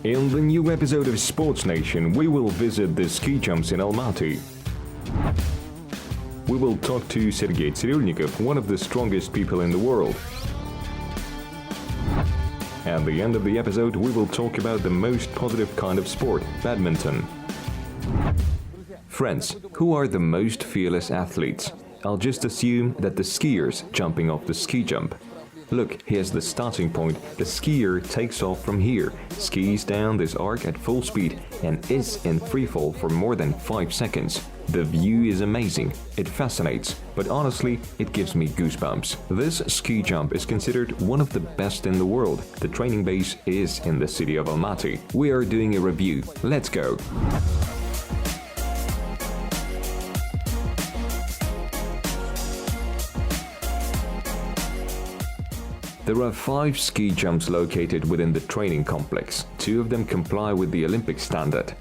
In the new episode of Sports Nation, we will visit the ski jumps in Almaty. We will talk to Sergey Tsyrulnikov, one of the strongest people in the world. At the end of the episode, we will talk about the most positive kind of sport, badminton. Friends, who are the most fearless athletes? I'll just assume that the skiers jumping off the ski jump. Look, here's the starting point. The skier takes off from here, skis down this arc at full speed, and is in freefall for more than 5 seconds. The view is amazing, it fascinates, but honestly, it gives me goosebumps. This ski jump is considered one of the best in the world. The training base is in the city of Almaty. We are doing a review. Let's go! There are 5 ski jumps located within the training complex. 2 of them comply with the Olympic standard.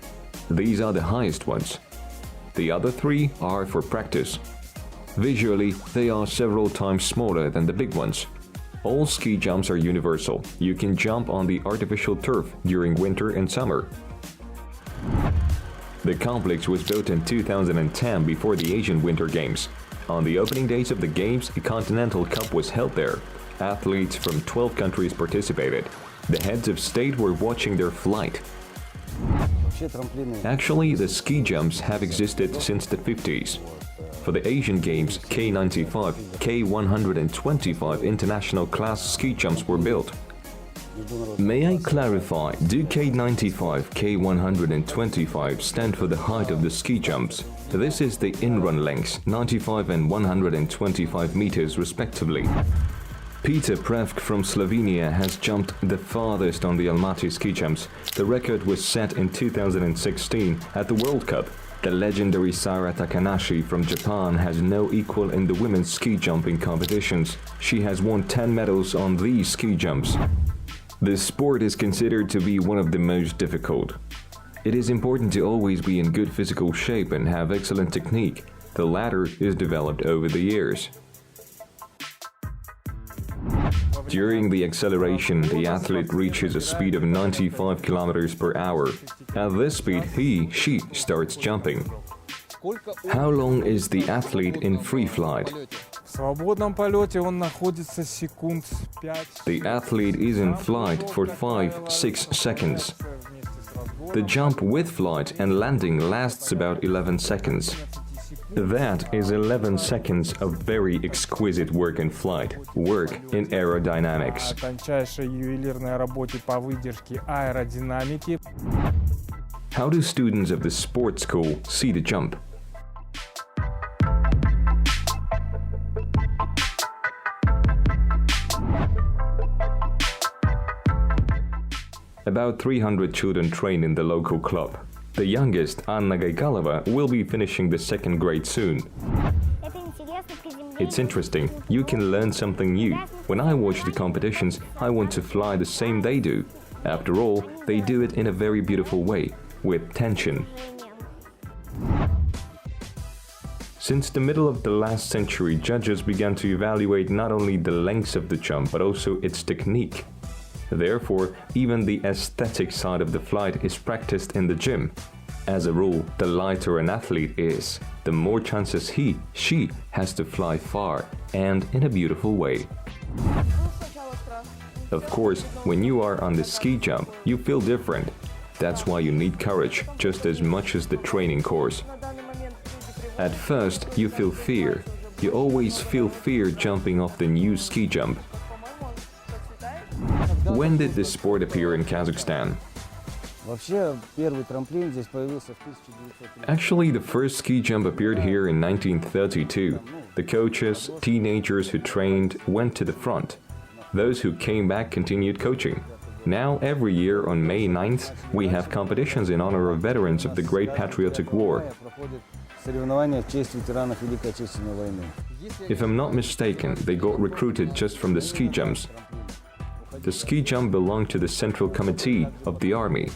These are the highest ones. The other 3 are for practice. Visually, they are several times smaller than the big ones. All ski jumps are universal. You can jump on the artificial turf during winter and summer. The complex was built in 2010 before the Asian Winter Games. On the opening days of the Games, a Continental Cup was held there. Athletes from 12 countries participated. The heads of state were watching their flight. Actually, the ski jumps have existed since the 50s. For the Asian Games, K95, K125 international class ski jumps were built. May I clarify, do K95, K125 stand for the height of the ski jumps? This is the in-run lengths, 95 and 125 meters respectively. Peter Prevc from Slovenia has jumped the farthest on the Almaty ski jumps. The record was set in 2016 at the World Cup. The legendary Sara Takanashi from Japan has no equal in the women's ski jumping competitions. She has won 10 medals on these ski jumps. This sport is considered to be one of the most difficult. It is important to always be in good physical shape and have excellent technique. The latter is developed over the years. During the acceleration, the athlete reaches a speed of 95 km per hour. At this speed, she starts jumping. How long is the athlete in free flight? The athlete is in flight for 5-6 seconds. The jump with flight and landing lasts about 11 seconds. That is 11 seconds of very exquisite work in flight, work in aerodynamics. How do students of the sports school see the jump? About 300 children train in the local club. The youngest, Anna will be finishing the 2nd grade soon. It's interesting, you can learn something new. When I watch the competitions, I want to fly the same they do. After all, they do it in a very beautiful way, with tension. Since the middle of the last century, judges began to evaluate not only the lengths of the jump, but also its technique. Therefore, even the aesthetic side of the flight is practiced in the gym. As a rule, the lighter an athlete is, the more chances she has to fly far and in a beautiful way. Of course, when you are on the ski jump, you feel different. That's why you need courage just as much as the training course. At first, you feel fear. You always feel fear jumping off the new ski jump. When did this sport appear in Kazakhstan? Actually, the first ski jump appeared here in 1932. The coaches, teenagers who trained went to the front. Those who came back continued coaching. Now, every year on May 9th, we have competitions in honor of veterans of the Great Patriotic War. If I'm not mistaken, they got recruited just from the ski jumps. The ski jump belonged to the Central Committee of the Army.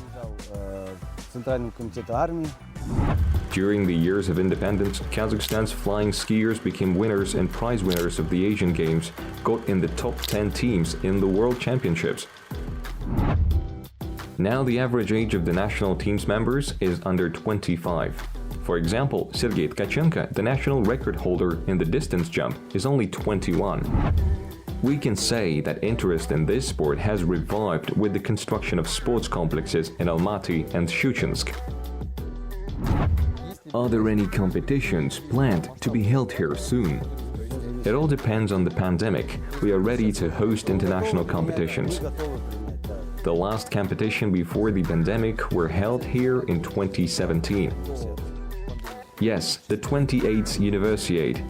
During the years of independence, Kazakhstan's flying skiers became winners and prize winners of the Asian Games, got in the top 10 teams in the World Championships. Now the average age of the national team's members is under 25. For example, Sergey Tkachenko, the national record holder in the distance jump, is only 21. We can say that interest in this sport has revived with the construction of sports complexes in Almaty and Shchuchinsk. Are there any competitions planned to be held here soon? It all depends on the pandemic. We are ready to host international competitions. The last competition before the pandemic were held here in 2017. Yes, the 28th Universiade.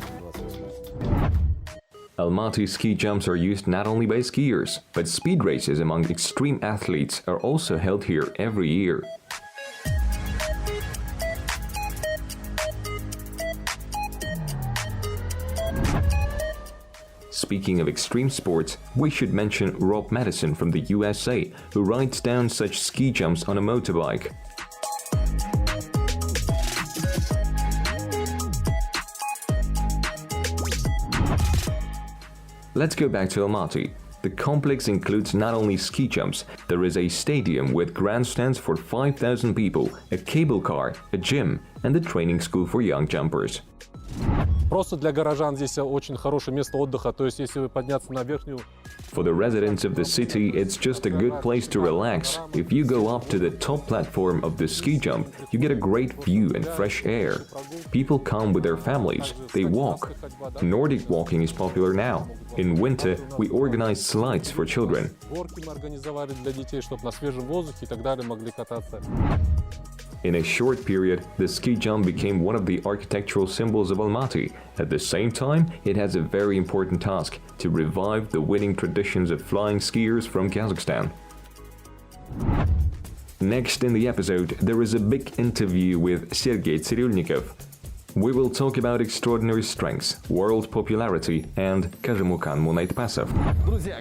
Almaty ski jumps are used not only by skiers, but speed races among extreme athletes are also held here every year. Speaking of extreme sports, we should mention Rob Madison from the USA, who rides down such ski jumps on a motorbike. Let's go back to Almaty. The complex includes not only ski jumps, there is a stadium with grandstands for 5,000 people, a cable car, a gym, and a training school for young jumpers. Просто для горожан здесь очень хорошее место отдыха, то есть если вы подняться на верхнюю. For the residents of the city, it's just a good place to relax. If you go up to the top platform of the ski jump, you get a great view and fresh air. People come with their families, they walk. Nordic walking is popular now. In winter, we organize slides for children. Горки мы организовали для детей, чтобы на свежем воздухе и так далее могли кататься. In a short period, the ski jump became one of the architectural symbols of Almaty. At the same time, it has a very important task to revive the winning traditions of flying skiers from Kazakhstan. Next in the episode, there is a big interview with Sergey Tsyrulnikov. We will talk about extraordinary strengths, world popularity, and Qazaq Munaytpasov.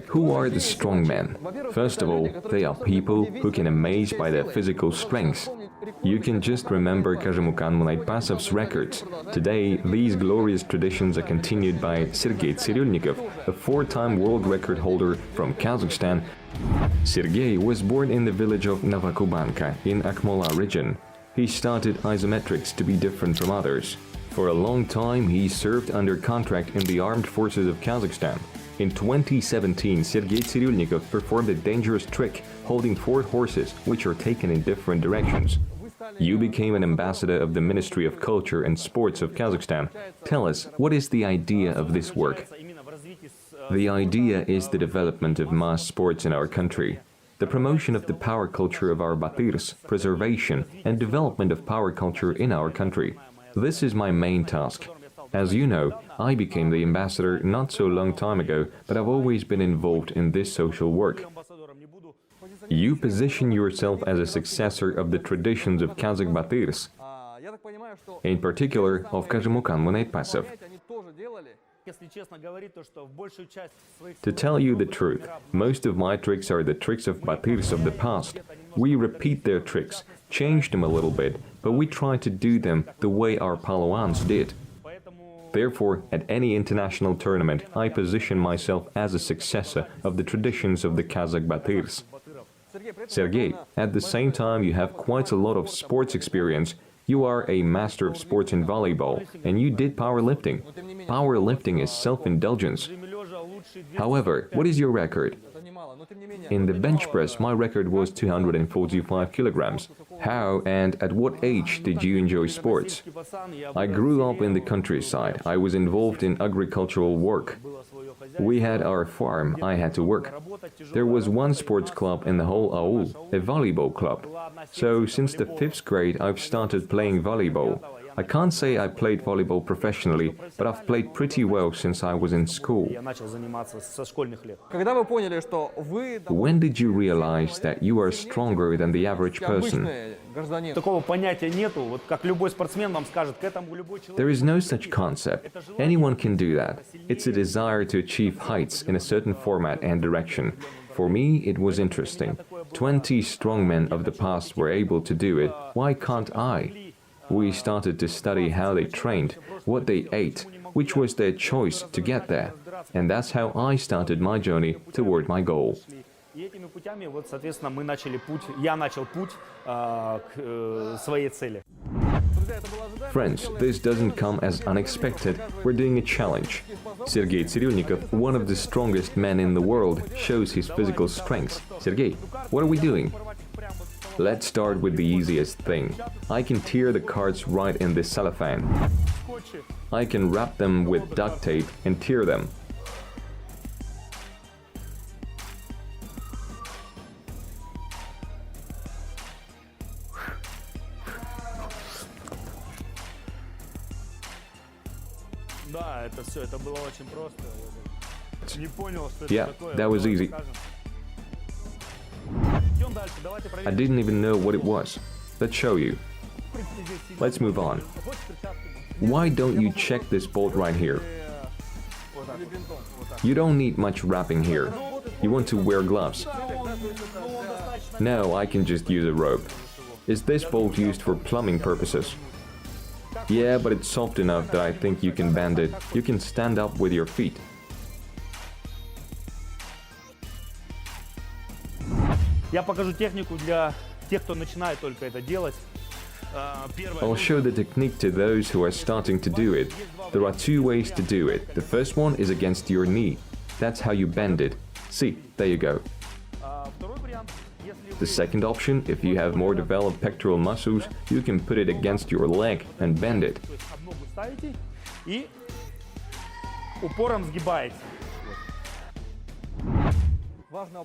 Who are the strong men? First of all, they are people who can amaze by their physical strengths. You can just remember Qazaq Munaytpasov's records. Today, these glorious traditions are continued by Sergey Tsyrulnikov, a four-time world record holder from Kazakhstan. Sergey was born in the village of Novokubanka in Akmola region. He started isometrics to be different from others. For a long time, he served under contract in the armed forces of Kazakhstan. In 2017, Sergey Tsyrulnikov performed a dangerous trick, holding 4 horses, which are taken in different directions. You became an ambassador of the Ministry of Culture and Sports of Kazakhstan. Tell us, what is the idea of this work? The idea is the development of mass sports in our country. The promotion of the power culture of our Batyrs, preservation and development of power culture in our country. This is my main task. As you know, I became the ambassador not so long time ago, but I've always been involved in this social work. You position yourself as a successor of the traditions of Kazakh Batyrs, in particular of Qazaq Munaytpasov. To tell you the truth, most of my tricks are the tricks of Batyrs of the past. We repeat their tricks, change them a little bit, but we try to do them the way our Pahlawans did. Therefore, at any international tournament, I position myself as a successor of the traditions of the Kazakh Batyrs. Sergey, at the same time you have quite a lot of sports experience. You are a master of sports in volleyball, and you did powerlifting. Powerlifting is self-indulgence. However, what is your record? In the bench press, my record was 245 kilograms. How and at what age did you enjoy sports? I grew up in the countryside. I was involved in agricultural work. We had our farm, I had to work. There was one sports club in the whole aul, a volleyball club. So since the 5th grade I've started playing volleyball. I can't say I played volleyball professionally, but I've played pretty well since I was in school. When did you realize that you are stronger than the average person? There is no such concept. Anyone can do that. It's a desire to achieve heights in a certain format and direction. For me, it was interesting. 20 strongmen of the past were able to do it. Why can't I? We started to study how they trained, what they ate, which was their choice to get there. And that's how I started my journey toward my goal. И этими путями, вот, соответственно, я начал путь к своей цели. Friends, this doesn't come as unexpected. We're doing a challenge. Sergey Tsyrulnikov, one of the strongest men in the world, shows his physical strengths. Sergey, what are we doing? Let's start with the easiest thing. I can tear the cards right in this cellophane. I can wrap them with duct tape and tear them. Да, это все, это было очень просто. Не понял, что Yeah, это такое. that was easy. Идем дальше, давайте I проверим. didn't even know what it was. Let's show you. Let's move on. Why don't you check this bolt right here? You don't need much wrapping here. You want to wear gloves. No, I can just use a rope. Is this bolt used for plumbing purposes? Yeah, but it's soft enough that I think you can bend it. You can stand up with your feet. Я покажу технику для тех, кто начинает только это делать. I'll show the technique to those who are starting to do it. There are two ways to do it. The first one is against your knee. That's how you bend it. See, there you go. The second option, if you have more developed pectoral muscles, you can put it against your leg and bend it. Об ногу ставите и упором сгибаете.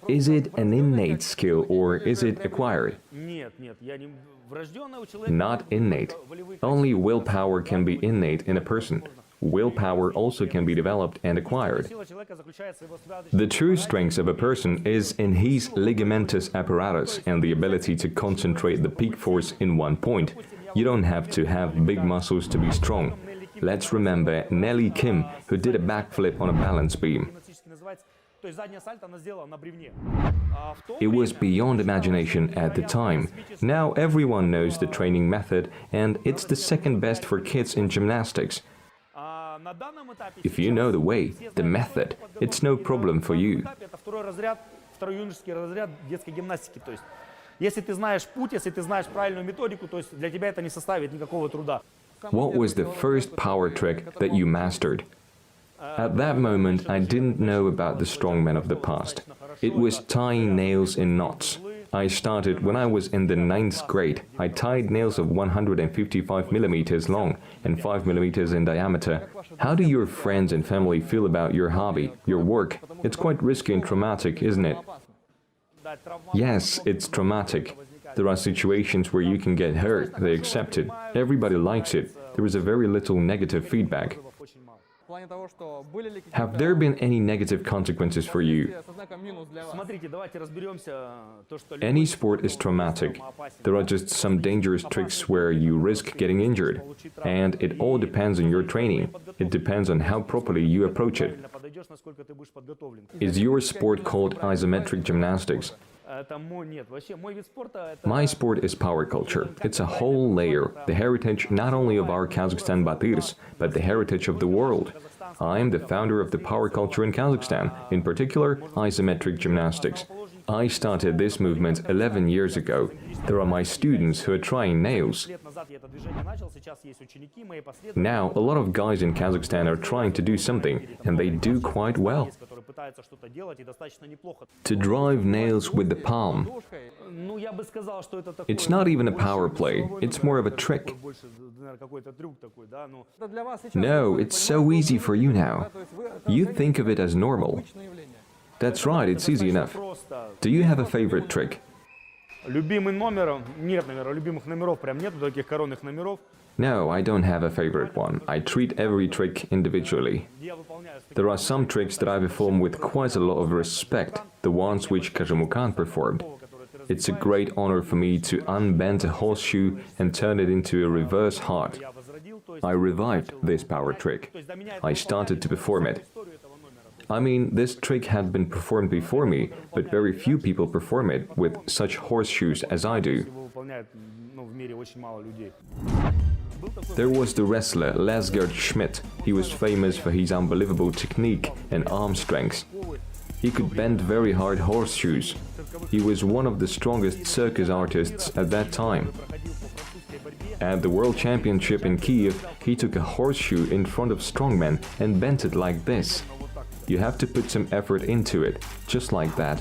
Is it an innate skill or is it acquired? Нет, я не врожденный у человека. Not innate. Only willpower can be innate in a person. Willpower also can be developed and acquired. Сила человека заключается в его связочном The true strength of a person is in his ligamentous apparatus and the ability to concentrate the peak force in one point. You don't have to have big muscles to be strong. Let's remember Nelly Kim, who did a backflip on a balance beam. гимнастически называется. То есть заднее сальто она сделала на бревне. It was beyond imagination at the time. Now everyone knows the training method, and it's the second best for kids in gymnastics. На данном этапе If you know the way, the method, it's no problem for you. это второй разряд, второй юношеский разряд детской гимнастики. То есть, если ты знаешь путь, если ты знаешь правильную методику, то есть для тебя это не составит никакого труда. What was the first power trick that you mastered? At that moment, I didn't know about the strongmen of the past. It was tying nails in knots. I started when I was in the 9th grade. I tied nails of 155 millimeters long and 5 millimeters in diameter. How do your friends and family feel about your hobby, your work? It's quite risky and traumatic, isn't it? Yes, it's traumatic. There are situations where you can get hurt. They accept it. Everybody likes it. There is a very little negative feedback. Have there been any negative consequences for you? Смотрите, давайте разберемся. То, что Any sport is traumatic. There are just some dangerous tricks where you risk getting injured. And it all depends on your training. It depends on how properly you approach it. подойдешь, насколько ты будешь подготовлен. Is your sport called isometric gymnastics? Это нет, вообще мой вид спорта это My sport is power culture. It's a whole layer, the heritage not only of our Kazakhstan Batyrs, but the heritage of the world. I am the founder of the power culture in Kazakhstan, in particular, isometric gymnastics. I started this movement 11 years ago. There are my students who are trying nails. лет назад я это движение начал, сейчас есть ученики, мои последователи, Now, a lot of guys in Kazakhstan are trying to do something, and they do quite well. которые пытаются что-то делать и достаточно неплохо. To drive nails with the palm. Ну, я бы сказал, что это такое. It's not even a power play, it's more of a trick. Больше, наверное, какой-то трюк такой, да, ну. No, it's so easy for you now. You think of it as normal. That's right, it's easy enough. Просто. Do you have a favorite trick? Любимый номер, нет, наверное, любимых номеров прям нету таких коронных номеров. No, I don't have a favorite one. I treat every trick individually. Я выполняю с таким. There are some tricks that I perform with quite a lot of respect, the ones which Kazamukan performed. It's a great honor for me to unbend a horseshoe and turn it into a reverse heart. Я возродил, то есть. I revived this power trick. То есть до меня это I started to perform it. историю этого номера. I mean, this trick had been performed before me, but very few people perform it with such horseshoes as I do. Его выполняет, ну, в мире очень мало людей. There was the wrestler Lesgard Schmidt. He was famous for his unbelievable technique and arm strength. He could bend very hard horseshoes. He was one of the strongest circus artists at that time. At the World Championship in Kiev, he took a horseshoe in front of strongmen and bent it like this. You have to put some effort into it, just like that.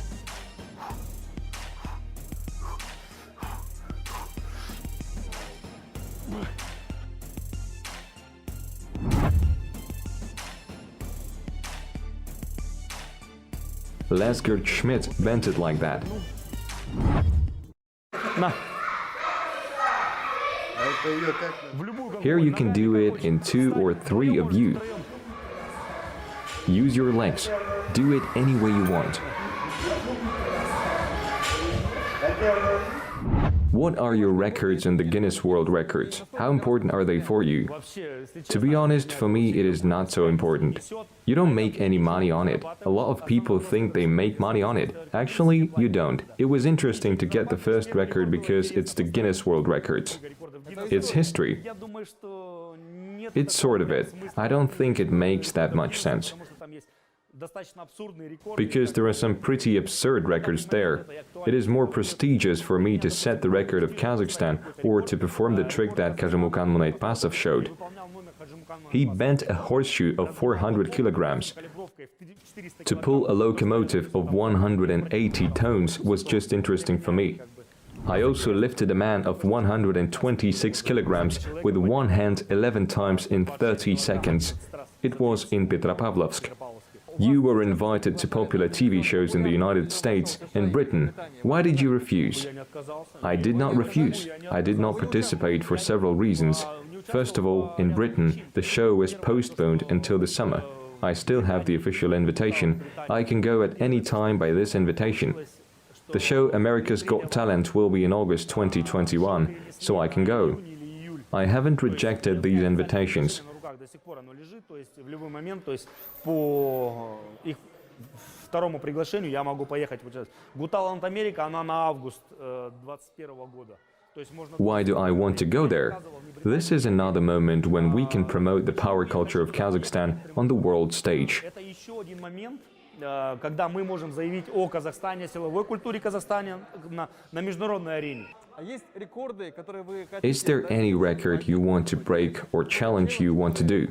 Lesgert Schmidt bent it like that. Here you can do it in 2 or 3 of you. Use your legs. Do it any way you want. What are your records in the Guinness World Records? How important are they for you? To be honest, for me it is not so important. You don't make any money on it. A lot of people think they make money on it. Actually, you don't. It was interesting to get the first record because it's the Guinness World Records. It's history. It's sort of it. I don't think it makes that much sense. Because there are some pretty absurd records there. It is more prestigious for me to set the record of Kazakhstan or to perform the trick that Qazaq showed. He bent a horseshoe of 400 kilograms. To pull a locomotive of 180 tons was just interesting for me. I also lifted a man of 126 kilograms with one hand 11 times in 30 seconds. It was in Petropavlovsk. You were invited to popular TV shows in the United States and Britain. Why did you refuse? I did not refuse. I did not participate for several reasons. First of all, in Britain, the show was postponed until the summer. I still have the official invitation. I can go at any time by this invitation. The show America's Got Talent will be in August 2021, so I can go. I haven't rejected these invitations. До сих пор оно лежит, то есть в любой момент, то есть по их второму приглашению я могу поехать. Got Talent Америка, она на август 2021 года. Why do I want to go there? This is another moment when we can promote the power culture of Kazakhstan on the world stage. Это еще один момент, когда мы можем заявить о Казахстане, силовой культуре Казахстана на международной арене. Is there any record you want to break or challenge you want to do?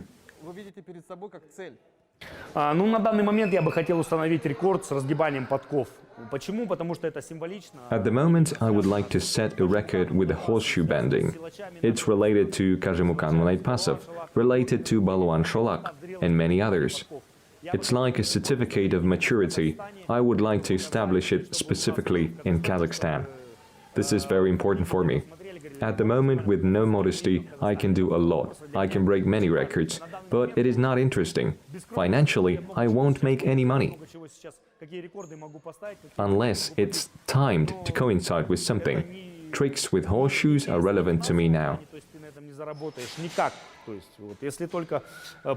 Ну, на данный момент я бы хотел установить рекорд с разгибанием подков. Почему? Потому что это символично. At the moment, I would like to set a record with the horseshoe bending. It's related to Qazaq, related to Balwan Sholak, and many others. It's like a certificate of maturity. I would like to establish it specifically in Kazakhstan. This is very important for me. At the moment, with no modesty, I can do a lot. I can break many records, but it is not interesting. Financially, I won't make any money. Unless it's timed to coincide with something. Tricks with horseshoes are relevant to me now. Если только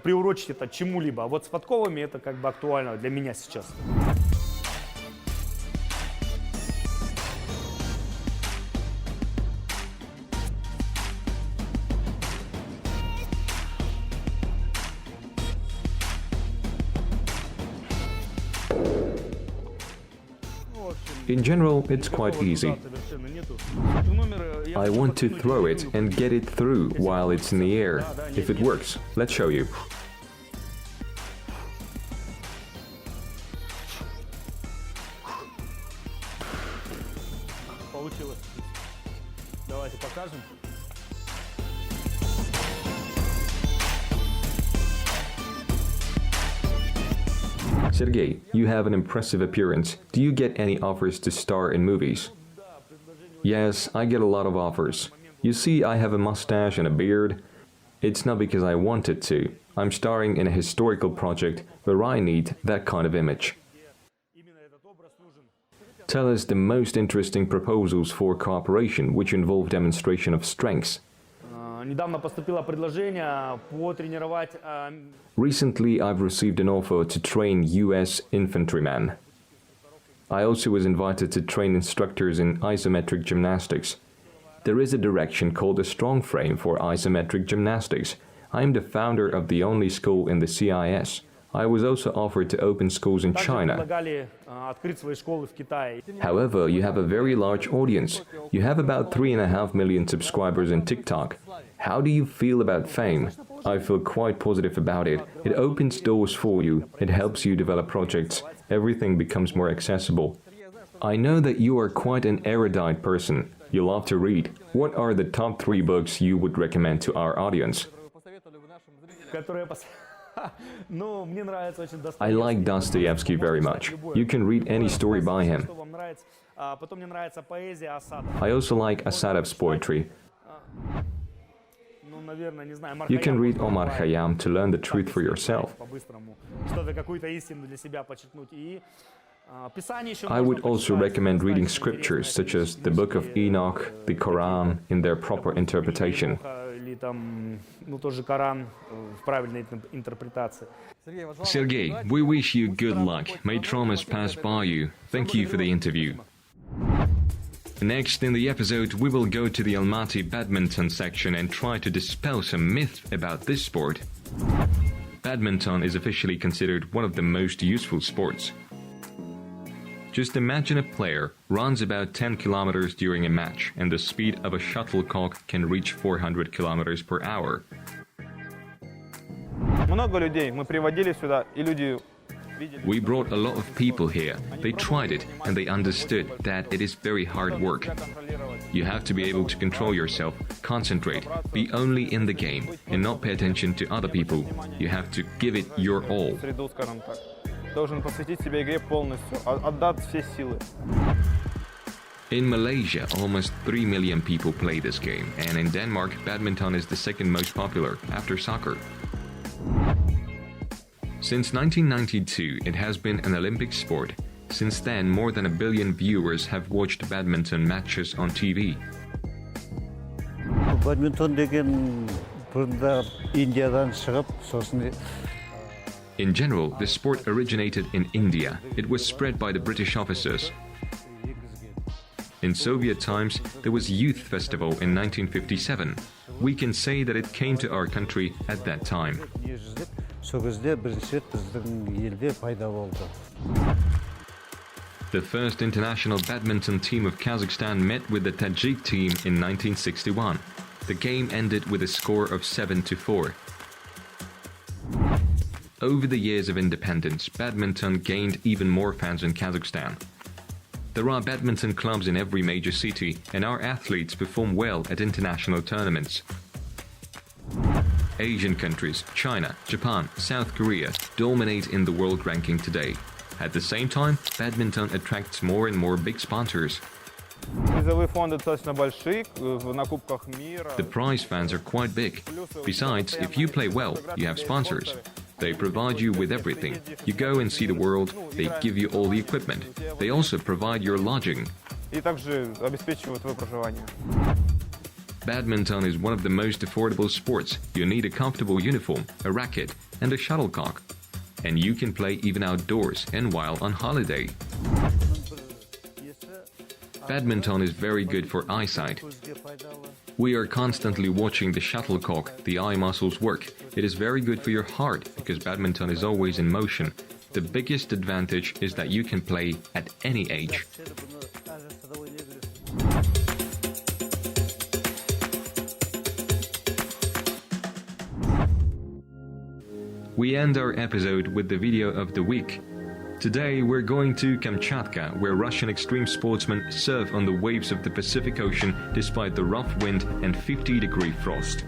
приурочить это чему-либо. А вот с подковами это как бы актуально для меня сейчас. In general, it's quite easy. I want to throw it and get it through while it's in the air. If it works, let's show you. Получилось. Давайте покажем. Sergey, you have an impressive appearance. Do you get any offers to star in movies? Yes, I get a lot of offers. You see, I have a mustache and a beard. It's not because I wanted to. I'm starring in a historical project where I need that kind of image. Tell us the most interesting proposals for cooperation which involve demonstration of strengths. Недавно поступило предложение потренировать. Recently, I've received an offer to train US infantrymen. I also was invited to train instructors in isometric gymnastics. There is a direction called a strong frame for isometric gymnastics. I am the founder of the only school in the CIS. I was also offered to open schools in Также China. предлагали открыть свои школы в Китае. However, you have a very large audience. You have about 3.5 million subscribers on TikTok. How do you feel about fame? I feel quite positive about it. It opens doors for you. It helps you develop projects. Everything becomes more accessible. I know that you are quite an erudite person. You love to read. What are the top 3 books you would recommend to our audience? Которые Ну, мне нравится очень I like Dostoevsky very much. You can read any story by him. Что вам нравится? Потом мне нравится поэзия Асада. I also like Asadov's poetry. Ну, наверное, не знаю, You can read Omar Мархаям. Khayyam to learn the truth for yourself. По-быстрому. Что-то, какую-то истину для себя подчеркнуть. И Писание еще I would можно also почитать. recommend reading Достаточно scriptures интересные such as the Book of книжки, Enoch, the Quran, in their proper interpretation. Или там, ну, тот же Коран в правильной интерпретации. Sergey, we wish you good luck. May traumas pass by you. Thank you for the interview. Next in the episode, we will go to the Almaty badminton section and try to dispel some myths about this sport. Badminton is officially considered one of the most useful sports. Just imagine a player runs about 10 kilometers during a match and the speed of a shuttlecock can reach 400 kilometers per hour. Много людей мы приводили сюда, и люди видели. We brought a lot of people here. They tried it and they understood that it is very hard work. You have to be able to control yourself, concentrate, be only in the game and not pay attention to other people. You have to give it your all. Среду, скажем так. Должен посвятить себя игре полностью, отдать все силы. In Malaysia, almost 3 million people play this game, and in Denmark, badminton is the second most popular, after soccer. Since 1992, it has been an Olympic sport. Since then, more than 1 billion viewers have watched badminton matches on TV. Badminton деген бұрында Индиядан шығып, сосын In general, the sport originated in India. It was spread by the British officers. In Soviet times, there was a youth festival in 1957. We can say that it came to our country at that time. сол кезде бірінші рет біздің елде пайда болды. The first international badminton team of Kazakhstan met with the Tajik team in 1961. The game ended with a score of 7-4. Over the years of independence, badminton gained even more fans in Kazakhstan. There are badminton clubs in every major city, and our athletes perform well at international tournaments. Asian countries, China, Japan, South Korea, dominate in the world ranking today. At the same time, badminton attracts more and more big sponsors. Призовые фонды достаточно большие на Кубках мира. The prize funds are quite big. Besides, if you play well, you have sponsors. They provide you with everything. You go and see the world, they give you all the equipment. They also provide your lodging. И также обеспечивают твое проживание. Badminton is one of the most affordable sports. You need a comfortable uniform, a racket, and a shuttlecock. And you can play even outdoors and while on holiday. Badminton is very good for eyesight. We are constantly watching the shuttlecock, the eye muscles work. It is very good for your heart because badminton is always in motion. The biggest advantage is that you can play at any age. We end our episode with the video of the week. Today we're going to Kamchatka, where Russian extreme sportsmen surf on the waves of the Pacific Ocean despite the rough wind and 50-degree frost.